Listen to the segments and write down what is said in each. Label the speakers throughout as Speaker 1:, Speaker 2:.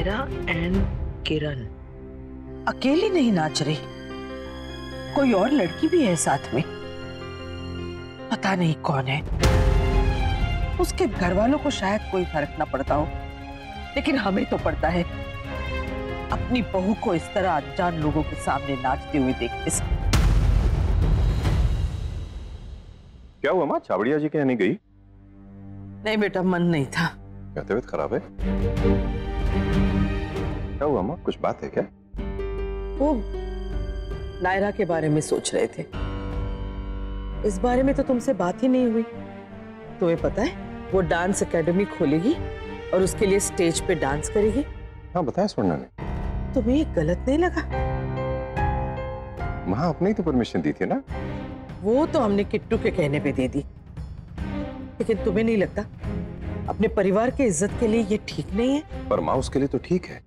Speaker 1: Naira and किरण
Speaker 2: अकेली नहीं नाच रही, कोई और लड़की भी है साथ में। पता नहीं कौन है। उसके घर वालों को शायद कोई फर्क ना पड़ता हो, लेकिन हमें तो पड़ता है अपनी बहू को इस तरह अनजान लोगों के सामने नाचते हुए देखने से।
Speaker 3: क्या हुआ माँ, छावड़िया जी के यहाँ नहीं गई?
Speaker 2: नहीं बेटा, मन नहीं था।
Speaker 3: क्या तबीयत खराब है? क्या हुआ माँ, कुछ बात है क्या?
Speaker 2: वो नायरा के बारे में सोच रहे थे। इस बारे में तो तुमसे बात ही नहीं हुई। तुम्हें पता है वो डांस एकेडमी खोलेगी और उसके लिए स्टेज पे डांस करेगी।
Speaker 3: हाँ बताया स्वर्णा ने।
Speaker 2: तुम्हें ये गलत नहीं लगा?
Speaker 3: माँ आपने ही तो परमिशन दी थी ना।
Speaker 2: वो तो हमने किट्टू के कहने पे दे दी, लेकिन तुम्हें नहीं लगता अपने परिवार की इज्जत के लिए ये ठीक नहीं है?
Speaker 3: पर माँ उसके लिए तो ठीक है।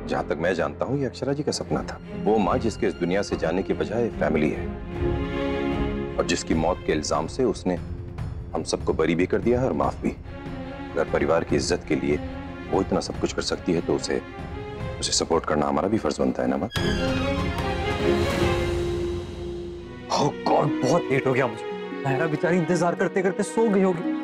Speaker 3: जहाँ तक मैं जानता हूँ ये अक्षरा जी का सपना था। वो माँ जिसके इस दुनिया से जाने की बजाय फैमिली है, और जिसकी मौत के इल्जाम से उसने हम सबको बरी भी कर दिया है और माफ भी। अगर परिवार की इज्जत के लिए वो इतना सब कुछ कर सकती है तो उसे सपोर्ट करना हमारा भी फर्ज बनता है ना माँ।
Speaker 4: ओह गॉड, बहुत लेट हो गया मुझे। नायरा बेचारी इंतजार करते करते सो गई होगी।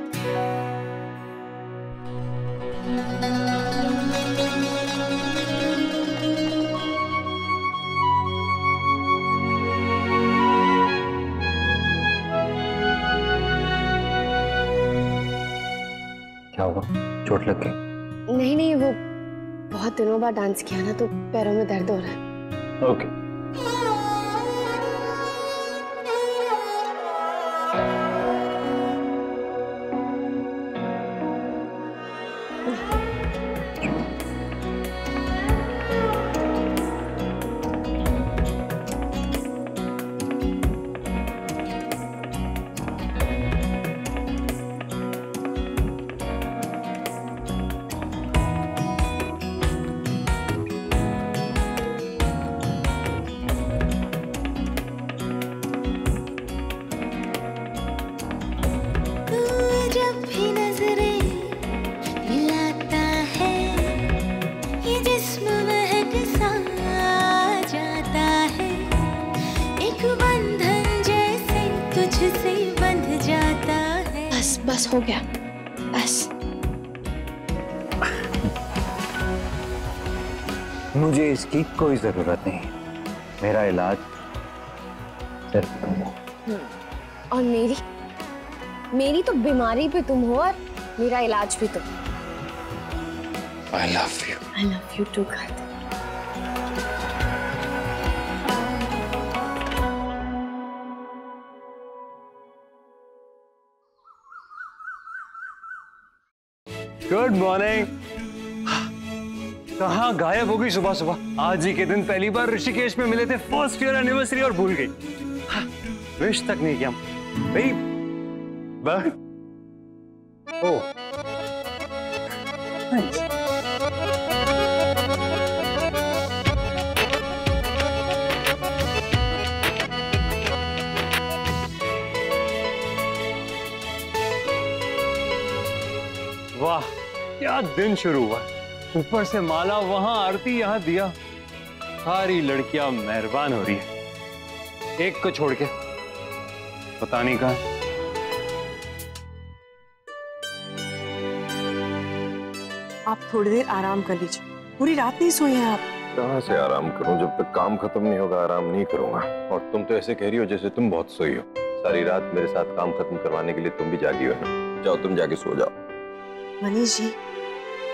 Speaker 4: क्या हुआ, चोट लग गई?
Speaker 5: नहीं नहीं, वो बहुत दिनों बाद डांस किया ना तो पैरों में दर्द हो रहा है।
Speaker 4: ओके।
Speaker 5: बस हो गया, बस।
Speaker 4: मुझे इसकी कोई जरूरत नहीं, मेरा इलाज सिर्फ तुम हो।
Speaker 5: और मेरी तो बीमारी भी तुम हो और मेरा इलाज भी तुम।
Speaker 3: I love you.
Speaker 5: I love you too, Kartik.
Speaker 4: Good morning. कहाँ गायब हो गई सुबह सुबह? आज ही के दिन पहली बार ऋषिकेश में मिले थे, फर्स्ट ईयर एनिवर्सरी, और भूल गई। विश तक नहीं किया भाई। ओह वाह, क्या दिन शुरू हुआ। ऊपर से माला, वहां आरती, यहाँ दिया। सारी लड़कियां मेहरबान हो रही है, एक को छोड़ के। पता नहीं कहां।
Speaker 6: आप थोड़ी देर आराम कर लीजिए, पूरी रात नहीं सोए हैं आप।
Speaker 3: कहाँ से आराम करूं, जब तक काम खत्म नहीं होगा आराम नहीं करूंगा। और तुम तो ऐसे कह रही हो जैसे तुम बहुत सोई हो। सारी रात मेरे साथ काम खत्म करवाने के लिए तुम भी जागी हो ना। जाओ तुम जाके सो जाओ।
Speaker 6: मनीष जी,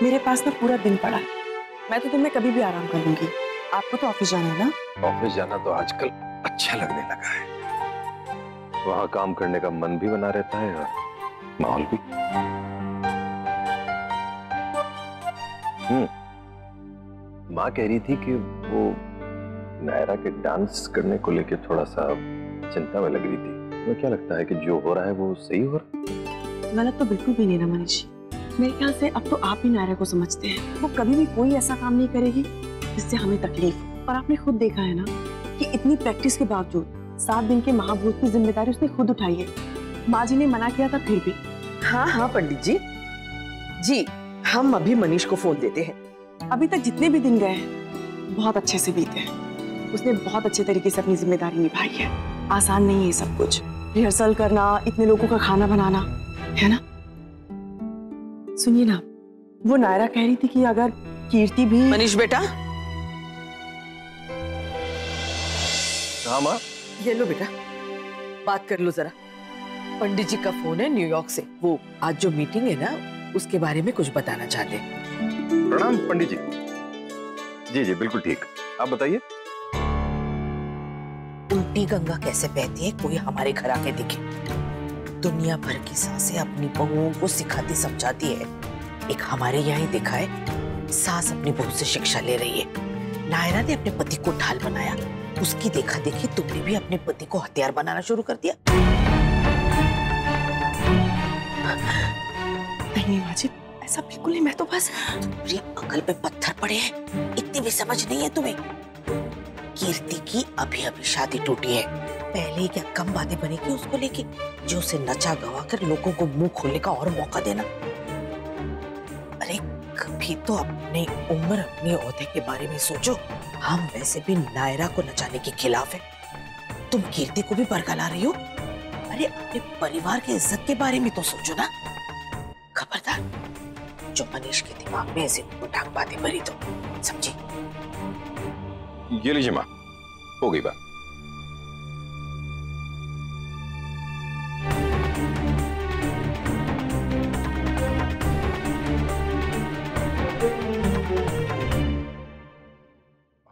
Speaker 6: मेरे पास ना पूरा दिन पड़ा है, मैं तो तुम्हें कभी भी आराम कर लूंगी। आपको तो ऑफिस जाना है ना?
Speaker 3: ऑफिस जाना तो आजकल अच्छा लगने लगा है। वहाँ काम करने का मन भी बना रहता है और माहौल भी। माँ कह रही थी कि वो नायरा के डांस करने को लेकर थोड़ा सा चिंता में लग रही थी। तुम्हें क्या लगता है कि जो हो रहा है वो सही हो रहा है?
Speaker 6: गलत तो बिल्कुल भी नहीं ना मनीष जी। मेरे ख्याल से अब तो आप ही नायरा को समझते हैं। वो कभी भी कोई ऐसा काम नहीं करेगी जिससे हमें तकलीफ हो। और आपने खुद देखा है ना कि इतनी प्रैक्टिस के बावजूद 7 दिन के महाभूत की जिम्मेदारी उसने खुद उठाई है। माँ जी ने मना किया था फिर भी।
Speaker 2: हाँ हाँ पंडित जी, हम अभी मनीष को फोन देते हैं।
Speaker 6: अभी तक जितने भी दिन गए हैं बहुत अच्छे से बीते हैं। उसने बहुत अच्छे तरीके से अपनी जिम्मेदारी निभाई है। आसान नहीं है सब कुछ, रिहर्सल करना, इतने लोगों का खाना बनाना, है ना? सुनिए ना, वो नायरा कह रही थी कि अगर कीर्ति भी।
Speaker 2: मनीष बेटा,
Speaker 3: हाँ माँ।
Speaker 2: ये लो बेटा, बात कर लो जरा। पंडित जी का फोन है न्यूयॉर्क से। वो आज जो मीटिंग है ना, उसके बारे में कुछ बताना चाहते हैं।
Speaker 3: प्रणाम पंडित जी। जी जी बिल्कुल ठीक। आप बताइए।
Speaker 2: उल्टी गंगा कैसे बहती है, कोई हमारे घर आके दिखे। दुनिया भर की सासें अपनी बहुओं को सिखाती समझाती है, एक हमारे यहाँ ही देखा है, सास अपनी बहू से शिक्षा ले रही है। नायरा ने अपने पति को ढाल बनाया, उसकी देखा देखी तुमने भी अपने पति को हथियार बनाना शुरू कर दिया।
Speaker 6: नहीं माँ जी, ऐसा बिल्कुल नहीं। मैं तो बस,
Speaker 2: तुम्हारी अकल पे पत्थर पड़े हैं, इतनी भी समझ नहीं है तुम्हें। कीर्ति की अभी अभी शादी टूटी है, पहले ही क्या कम बातें बनेगी उसको लेके, जो उसे नचा गवा कर लोगों को मुंह खोलने का और मौका देना। अरे कभी तो अपनी उम्र, अपने ओहदे के बारे में सोचो। हम वैसे भी नायरा को नचाने के खिलाफ है, तुम कीर्ति को भी बरगला रही हो। अरे अपने परिवार की इज्जत के बारे में तो सोचो ना। खबरदार, जो मनीष के दिमाग में ऐसे उठाक बातें भरी तो समझी।
Speaker 3: ये लीजिए माँ, हो गई बात।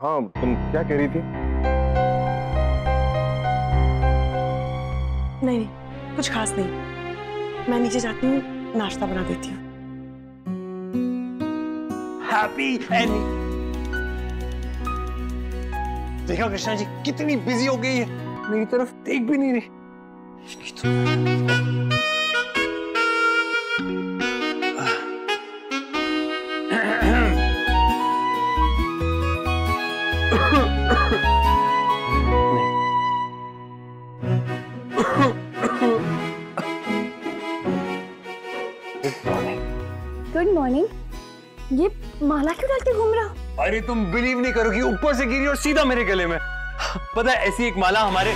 Speaker 3: हाँ तुम क्या कह रही थी?
Speaker 6: नहीं, कुछ खास नहीं। मैं नीचे जाती हूँ, नाश्ता बना देती हूँ।
Speaker 4: हैप्पी एंड देखा कृष्णा जी कितनी बिजी हो गई है, मेरी तरफ देख भी नहीं रही।
Speaker 5: Good morning. ये माला क्यों डाल के घूम रहा हो?
Speaker 4: अरे तुम बिलीव नहीं करोगी, ऊपर से गिरी और सीधा मेरे गले में। पता है ऐसी एक माला हमारी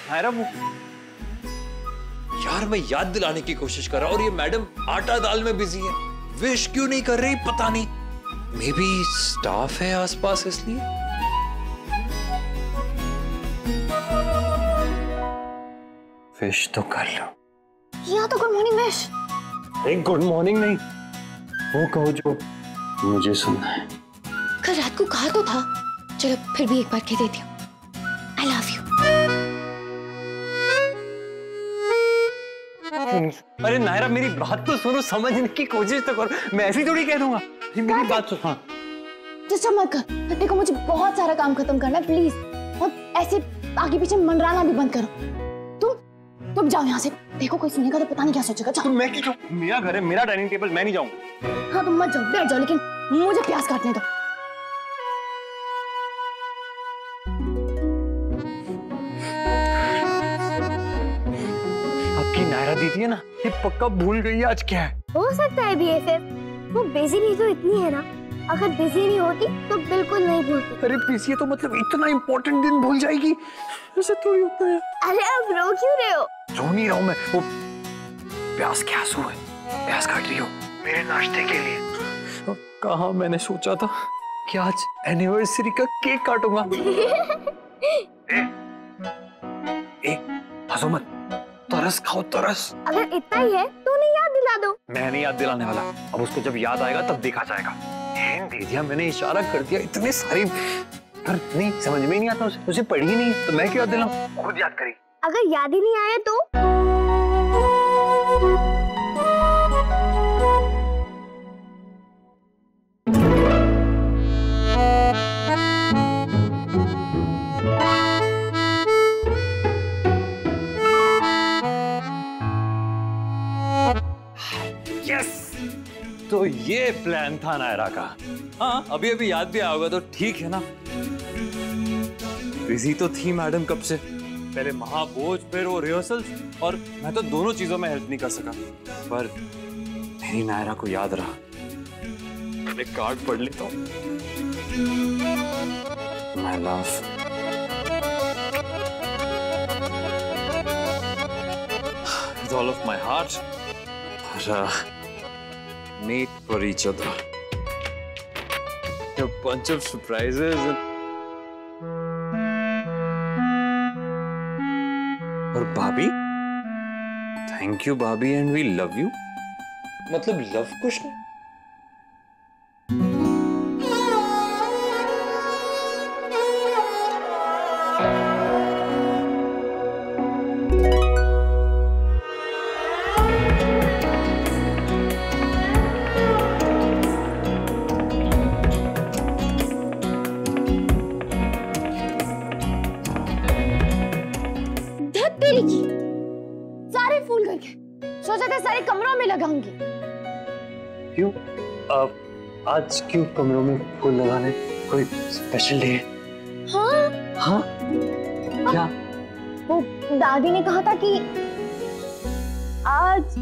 Speaker 4: नायरा, वो
Speaker 7: यार मैं याद दिलाने की कोशिश कर रहा हूं और ये मैडम आटा दाल में बिजी है, विश क्यों नहीं कर रही पता नहीं। मे बी स्टाफ है आसपास इसलिए।
Speaker 4: विश तो कर लो।
Speaker 5: यहाँ तो गुड मॉर्निंग विश।
Speaker 4: एक गुड मॉर्निंग नहीं, वो कहो जो मुझे सुनना है।
Speaker 5: कल रात को कहा तो था, चलो फिर भी एक बार कह देती हूँ, आई लव यू।
Speaker 4: अरे नायरा मेरी बात तो सुनो, समझने की कोशिश तो करो, मैं ऐसी थोड़ी कह दूंगा। मेरी बात सुनो। हाँ
Speaker 5: डिस्टर्ब मत कर, देखो मुझे बहुत सारा काम खत्म करना है प्लीज, और ऐसे आगे पीछे मंडराना भी बंद करो। तुम जाओ यहाँ से, देखो कोई सुनेगा तो पता नहीं क्या सोचेगा। जाओ।
Speaker 4: मैं क्यों? मेरा घर है, मेरा डाइनिंग टेबल, मैं नहीं जाऊंगा।
Speaker 5: हाँ तुम मत जाओ, बैठ जाओ, लेकिन मुझे प्याज काटने दो।
Speaker 4: आपकी नायरा दीदी है ना, ये पक्का भूल गई है आज क्या है।
Speaker 5: हो सकता है बीएफएफ, वो बिजी भी तो इतनी है ना, अगर बिजी नहीं होती तो बिल्कुल नहीं भूलती।
Speaker 4: अरे पीछे तो मतलब इतना इम्पोर्टेंट दिन भूल जाएगी, ऐसे थोड़ी होता है।
Speaker 5: अरे अब रो क्यों रहे हो?
Speaker 4: रो नहीं रहा हूं मैं, वो प्याज के आंसू है, प्याज काट रही हो मेरे नाश्ते के लिए। कहाँ मैंने सोचा था कि आज एनिवर्सरी का केक काटूंगा। हंसो मत, तरस खाओ तरस।
Speaker 5: अगर इतना ही है तो उन्हें याद दिला दो।
Speaker 4: मैं नहीं याद दिलाने वाला, अब उसको जब याद आएगा तब देखा जाएगा। दे दिया मैंने, इशारा कर दिया, इतने सारी पर नहीं समझ में ही नहीं आता, उसे पढ़ी ही नहीं तो मैं क्यों याद दिलाऊं, खुद याद करेगी।
Speaker 5: अगर याद ही नहीं आया तो
Speaker 7: तो ये प्लान था नायरा का। हाँ अभी अभी याद भी आया होगा तो ठीक है ना। बिजी तो थी मैडम कब से, पहले महाभोज फिर वो रिहर्सल, और मैं तो दोनों चीजों में हेल्प नहीं कर सका, पर मेरी नायरा को याद रहा।
Speaker 4: पहले कार्ड पढ़ लेता हूँ। My love, with all of my heart, made for each other. A bunch of surprises and... और भाभी, थैंक यू भाभी एंड वी लव यू। मतलब लव कुछ नहीं।
Speaker 5: सारे फूल घर के सोचा था सारे कमरों में लगाऊंगी।
Speaker 4: क्यों? आज क्यों कमरों में फूल लगाने? कोई स्पेशल डे है?
Speaker 5: हाँ
Speaker 4: हाँ क्या?
Speaker 5: वो दादी ने कहा था कि आज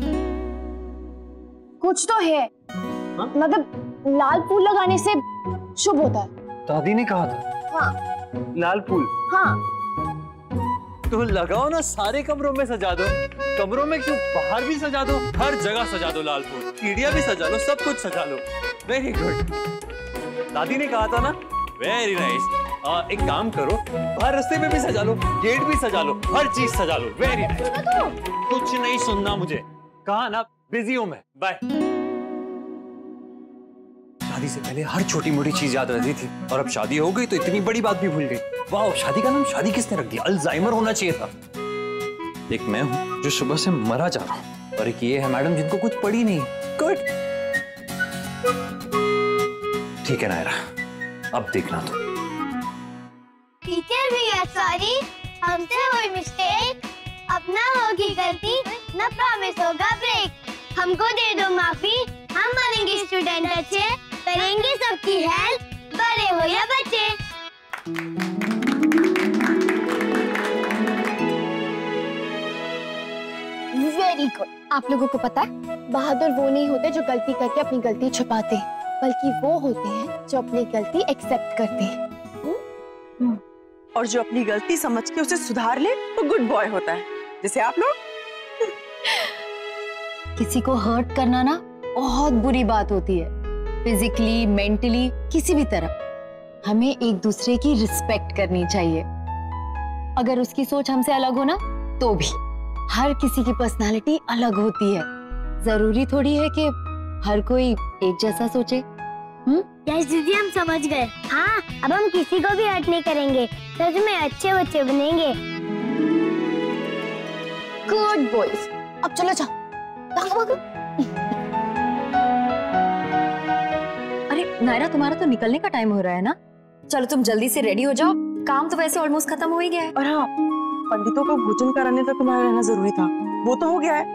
Speaker 5: कुछ तो है।
Speaker 4: हाँ?
Speaker 5: मतलब लाल फूल लगाने से शुभ होता है।
Speaker 4: दादी ने कहा था?
Speaker 5: हाँ
Speaker 4: लाल फूल?
Speaker 5: हाँ।
Speaker 4: तो लगाओ ना, सारे कमरों में सजा दो। कमरों में क्यों, बाहर भी सजा दो, हर जगह सजा दो लाल फूल। सीढ़ियां भी सजा लो, सब कुछ सजा लो। वेरी गुड, दादी ने कहा था ना। Very nice. एक काम करो, बाहर रास्ते में भी सजा लो, गेट भी सजा लो, हर चीज सजा लो। Very nice. कुछ नहीं सुनना मुझे, कहा ना बिजी हूं मैं, बाय। शादी से पहले हर छोटी मोटी चीज याद रहती थी, और अब शादी हो गई तो इतनी बड़ी बात भी भूल गई। वाह, शादी का नाम शादी किसने रख दिया? अल्जाइमर होना चाहिए था। एक मैं हूं जो सुबह से मरा जा रहा हूं, और एक ये है मैडम जिनको कुछ पड़ी नहीं। गुड, ठीक है नायरा, अब देखना तो।
Speaker 8: टीचर भैया सॉरी, हमसे हुई मिस्टेक, अब ना होगी गलती, ना प्रॉमिस होगा ब्रेक। हमको दे दो माफी, हम बनेंगे स्टूडेंट अच्छे, करेंगे सबकी हेल्प, बड़े हो या बच्चे।
Speaker 5: Very good. आप लोगों को पता है, बहादुर वो नहीं होते जो गलती करके अपनी गलती छुपाते हैं, बल्कि वो होते हैं जो अपनी गलती एक्सेप्ट करते हैं।
Speaker 6: और जो अपनी गलती समझ के उसे सुधार ले तो गुड बॉय होता है, जैसे आप लोग।
Speaker 5: किसी को हर्ट करना ना बहुत बुरी बात होती है, फिजिकली, मेंटली, किसी भी तरह। हमें एक दूसरे की रिस्पेक्ट करनी चाहिए। अगर उसकी सोच हमसे अलग हो ना तो भी। हर किसी की पर्सनालिटी अलग होती है, जरूरी थोड़ी है कि हर कोई एक जैसा सोचे।
Speaker 8: यस दीदी, हम समझ गए। हाँ, अब हम किसी को भी हर्ट नहीं करेंगे, सच में अच्छे बच्चे बनेंगे।
Speaker 5: Good boys. अब चलो जाओ, भागो भागो।
Speaker 9: अरे नायरा, तुम्हारा तो निकलने का टाइम हो रहा है ना। चलो तुम जल्दी से रेडी हो जाओ, काम तो वैसे ऑलमोस्ट खत्म हो ही गया है।
Speaker 6: और हाँ, पंडितों को भोजन कराने तक तुम्हारा रहना जरूरी था, वो तो हो गया है।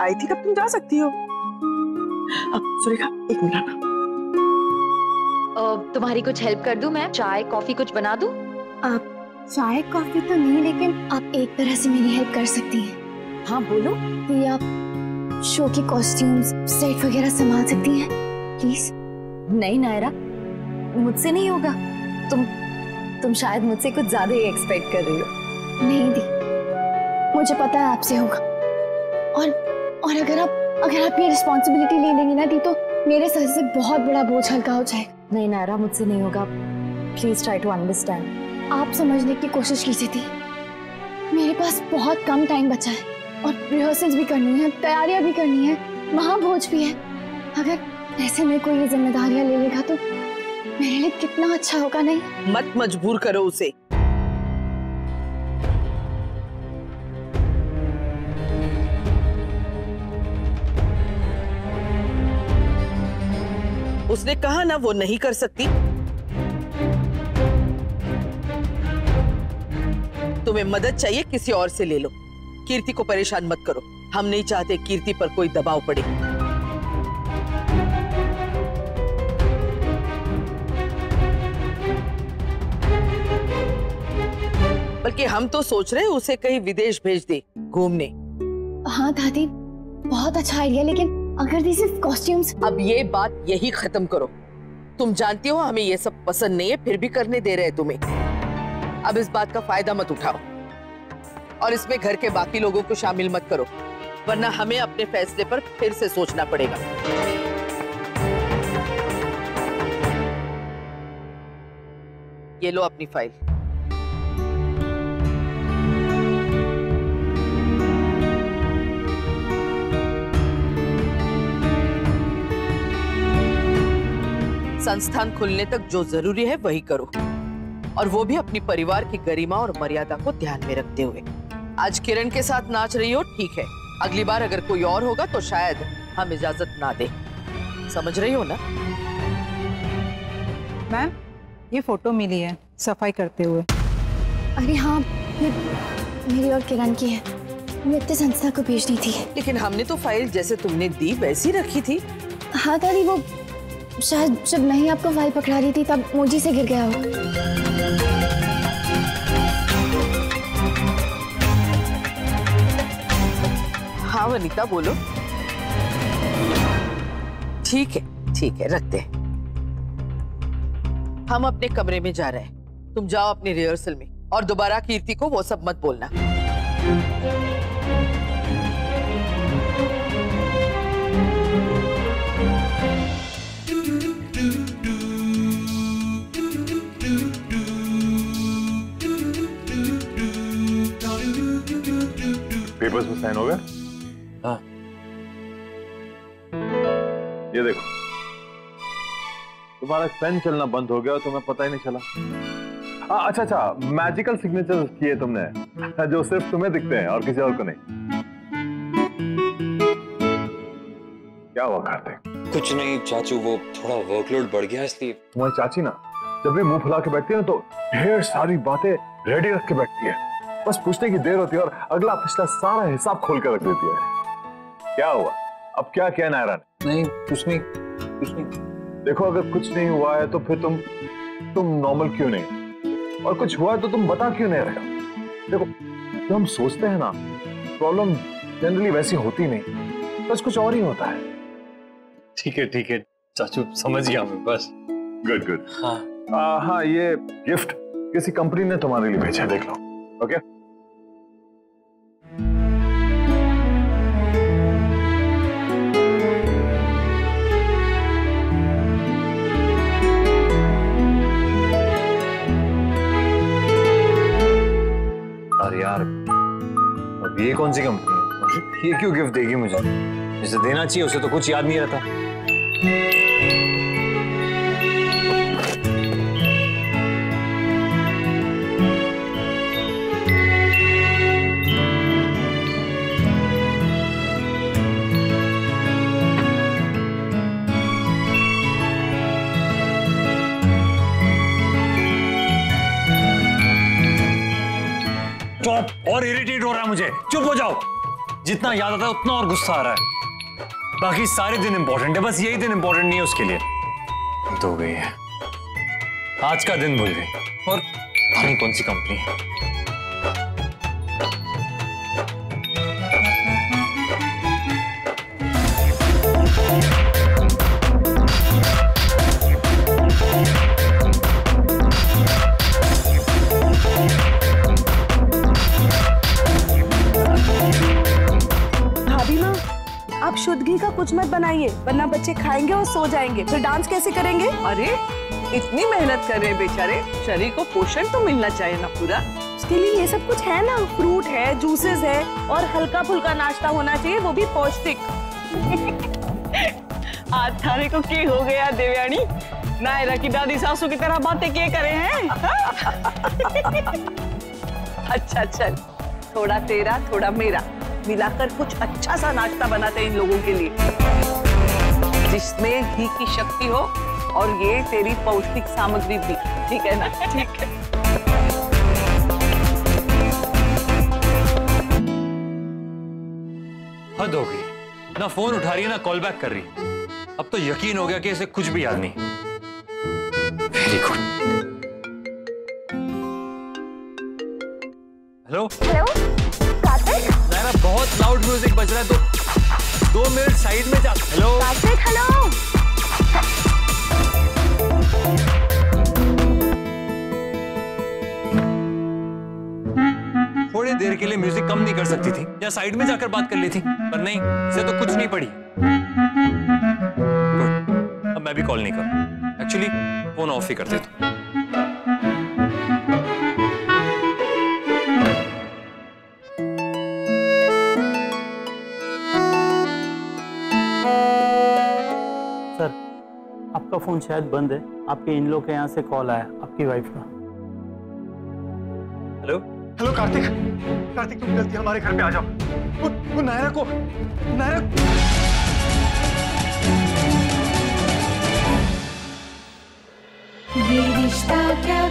Speaker 6: आई थी, कब तुम जा सकती हो। अब सुरेखा, एक मिनट आना।
Speaker 9: तुम्हारी कुछ हेल्प कर दूं मैं? चाय कॉफी कुछ बना दूं?
Speaker 5: आप चाय कॉफी तो नहीं, लेकिन आप एक तरह से मेरी हेल्प कर सकती हैं।
Speaker 9: हाँ बोलो।
Speaker 5: कि आप शो के कॉस्ट्यूम्स, सेट वगैरह संभाल सकती हैं प्लीज।
Speaker 9: नहीं नायरा, मुझसे नहीं होगा। तुम शायद मुझसे कुछ ज्यादा ही एक्सपेक्ट कर रही हो।
Speaker 5: नहीं दी, मुझे पता है आपसे होगा। और अगर आप ये रिस्पॉन्सिबिलिटी ले लेंगी ना दी, तो मेरे सर से बहुत बड़ा बोझ हल्का हो जाएगा।
Speaker 9: नहीं नायरा, मुझसे नहीं होगा। Please try to understand.
Speaker 5: आप समझने की कोशिश कीजिए थी। मेरे पास बहुत कम टाइम बचा है, और रिहर्सल्स भी करनी है, तैयारियां भी करनी है, महाभोज भी है। अगर ऐसे में कोई ये जिम्मेदारियां ले लेगा तो मेरे लिए कितना अच्छा होगा। नहीं,
Speaker 2: मत मजबूर करो उसे। उसने कहा ना वो नहीं कर सकती। तुम्हें मदद चाहिए, किसी और से ले लो। कीर्ति को परेशान मत करो, हम नहीं चाहते कीर्ति पर कोई दबाव पड़े। बल्कि हम तो सोच रहे हैं उसे कहीं विदेश भेज दे घूमने।
Speaker 5: हाँ दादी, बहुत अच्छा आइडिया, लेकिन अगर दी सिर्फ कॉस्ट्यूम्स।
Speaker 2: अब ये बात यही खत्म करो। तुम जानती हो हमें ये सब पसंद नहीं है, फिर भी करने दे रहे हैं तुम्हें। अब इस बात का फायदा मत उठाओ और इसमें घर के बाकी लोगों को शामिल मत करो, वरना हमें अपने फैसले पर फिर से सोचना पड़ेगा। ये लो अपनी फाइल। संस्थान खुलने तक जो जरूरी है वही करो, और वो भी अपनी परिवार की गरिमा और मर्यादा को ध्यान में रखते हुए। आज किरण के साथ नाच रही हो, ठीक है, अगली बार अगर कोई और होगा तो शायद हम इजाजत ना दे। समझ रही हो ना?
Speaker 10: मैम, ये फोटो मिली है सफाई करते हुए।
Speaker 5: अरे हाँ, ये मेरी और किरण की है, वित्तीय संस्था को भेजनी थी।
Speaker 2: लेकिन हमने तो फाइल जैसे तुमने दी वैसी रखी थी।
Speaker 5: हाँ दादी, वो शायद जब मैं ही आपको फाइल पकड़ा रही थी तब मोजी से गिर गया हो।
Speaker 2: हाँ वनीता बोलो। ठीक है रखते हैं। हम अपने कमरे में जा रहे हैं, तुम जाओ अपनी रिहर्सल में, और दोबारा कीर्ति को वो सब मत बोलना।
Speaker 11: पेपर्स में साइन हो गया?
Speaker 7: हाँ।
Speaker 11: ये देखो, तुम्हारा पेन चलना बंद हो गया और तुम्हें पता ही नहीं चला। अच्छा, मैजिकल सिग्नेचर्स किए तुमने जो सिर्फ तुम्हें दिखते हैं और किसी और को नहीं। क्या हुआ कार्तिक?
Speaker 7: कुछ नहीं चाचू, वो थोड़ा वर्कलोड बढ़ गया इसलिए।
Speaker 11: तुम्हारी चाची ना जब भी मुंह फुला के बैठती है ना तो ढेर सारी बातें रेडी रख के बैठती है, बस पूछने की देर होती है और अगला पिछला सारा हिसाब खोल कर रख देती है। क्या हुआ? अब क्या किया नायरा ने?
Speaker 7: नहीं, कुछ नहीं।
Speaker 11: देखो, अगर कुछ नहीं हुआ है तो फिर तुम नॉर्मल क्यों नहीं, और कुछ हुआ है तो तुम बता क्यों नहीं रहे? देखो, जो हम सोचते हैं ना, प्रॉब्लम जनरली वैसी होती नहीं, बस कुछ और ही होता है।
Speaker 4: ठीक है चाचू, समझ गया मैं बस।
Speaker 11: गुड।
Speaker 7: हाँ,
Speaker 11: ये गिफ्ट किसी कंपनी ने तुम्हारे लिए भेजा है, देख लो। ओके?
Speaker 4: अरे यार, अब ये कौन सी कंपनी है? ये क्यों गिफ्ट देगी मुझे? जिसे देना चाहिए उसे तो कुछ याद नहीं रहता। और इरिटेट हो रहा है मुझे। चुप हो जाओ। जितना याद आता है उतना और गुस्सा आ रहा है। बाकी सारे दिन इंपॉर्टेंट है, बस यही दिन इंपॉर्टेंट नहीं है उसके लिए। तो हो गई है, आज का दिन भूल गई, और पता नहीं कौन सी कंपनी है।
Speaker 6: आप शुद्ध घी का कुछ मत बनाइए, वरना बच्चे खाएंगे और सो जाएंगे, फिर डांस कैसे करेंगे?
Speaker 2: अरे इतनी मेहनत कर रहे हैं बेचारे, शरीर को पोषण तो मिलना चाहिए ना पूरा।
Speaker 6: उसके लिए ये सब कुछ है ना, फ्रूट है, जूसेस है, और हल्का फुल्का नाश्ता होना चाहिए, वो भी पौष्टिक।
Speaker 12: आज थारे को की हो गया देवयानी, नायरा की दादी सासू की तरह बातें किए करे हैं।
Speaker 2: अच्छा चल, थोड़ा तेरा थोड़ा मेरा मिलाकर कुछ अच्छा सा नाश्ता बनाते हैं इन लोगों के लिए, जिसमें घी की शक्ति हो और ये तेरी पौष्टिक सामग्री भी। ठीक है ना? ठीक है।
Speaker 4: हद हो गई, ना फोन उठा रही है ना कॉल बैक कर रही। अब तो यकीन हो गया कि इसे कुछ भी याद नहीं। Very good. Hello
Speaker 8: Kartik,
Speaker 4: Naira, बहुत लाउड म्यूजिक बज रहा है, तो 2 मिनट साइड में जा। Hello
Speaker 8: Kartik, hello.
Speaker 7: के लिए म्यूजिक कम नहीं कर सकती थी या साइड में जाकर बात कर लेती, पर नहीं, इसे तो कुछ नहीं पड़ी। गुड, अब मैं भी कॉल नहीं करूं। एक्चुअली फोन ऑफ ही कर देता हूं।
Speaker 13: सर, आपका फोन शायद बंद है। आपके इन लोग के यहाँ से कॉल आया, आपकी वाइफ का।
Speaker 7: हेलो
Speaker 11: हेलो कार्तिक, कार्तिक तुम जल्दी हमारे घर पे आ जाओ। वो नायरा को, नायरा
Speaker 14: ये रिश्ता क्या